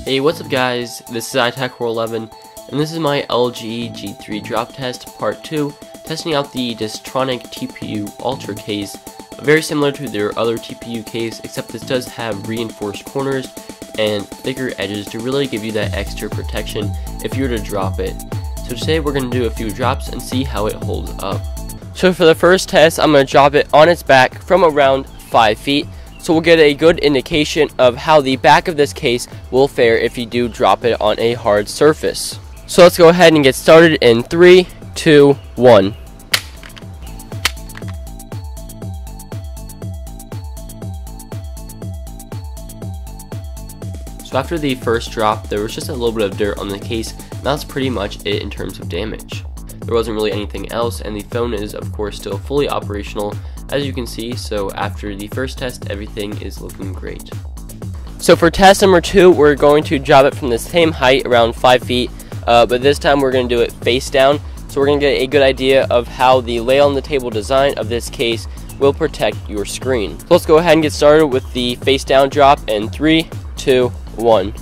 Hey, what's up guys, this is iTech411, and this is my LG G3 drop test part 2, testing out the Diztronic TPU Ultra case, very similar to their other TPU case, except this does have reinforced corners and thicker edges to really give you that extra protection if you were to drop it. So today we're going to do a few drops and see how it holds up. So for the first test, I'm going to drop it on its back from around 5 feet. So we'll get a good indication of how the back of this case will fare if you do drop it on a hard surface. So let's go ahead and get started in 3, 2, 1. So after the first drop, there was just a little bit of dirt on the case, and that's pretty much it in terms of damage. There wasn't really anything else, and the phone is of course still fully operational, as you can see. So after the first test, everything is looking great. So for test number 2, we're going to drop it from the same height, around 5 feet, but this time we're going to do it face down. So we're going to get a good idea of how the lay on the table design of this case will protect your screen. So let's go ahead and get started with the face down drop in 3, 2, 1.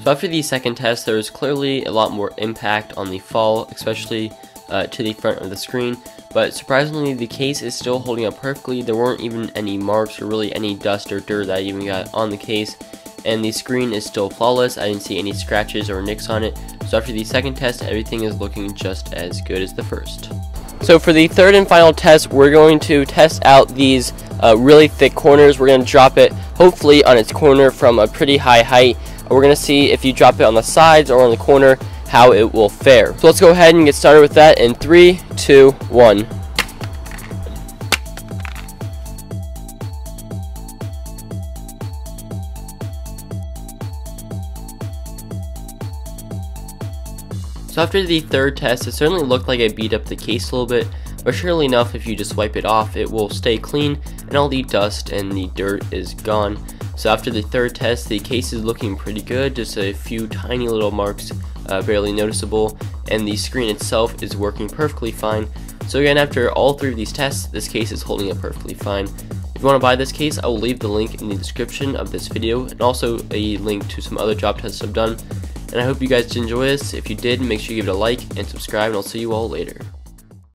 So after the second test, there was clearly a lot more impact on the fall, especially to the front of the screen, but surprisingly the case is still holding up perfectly. There weren't even any marks or really any dust or dirt that I even got on the case, and the screen is still flawless. I didn't see any scratches or nicks on it. So after the second test, everything is looking just as good as the first. So for the third and final test, we're going to test out these really thick corners. We're going to drop it hopefully on its corner from a pretty high height. We're going to see if you drop it on the sides or on the corner, how it will fare. So let's go ahead and get started with that in 3, 2, 1. So after the third test, it certainly looked like I beat up the case a little bit, but surely enough, if you just wipe it off, it will stay clean and all the dust and the dirt is gone. So after the third test, the case is looking pretty good, just a few tiny little marks, barely noticeable, and the screen itself is working perfectly fine. So again, after all 3 of these tests, this case is holding up perfectly fine. If you want to buy this case, I will leave the link in the description of this video, and also a link to some other drop tests I've done. And I hope you guys did enjoy this. If you did, make sure you give it a like and subscribe, and I'll see you all later.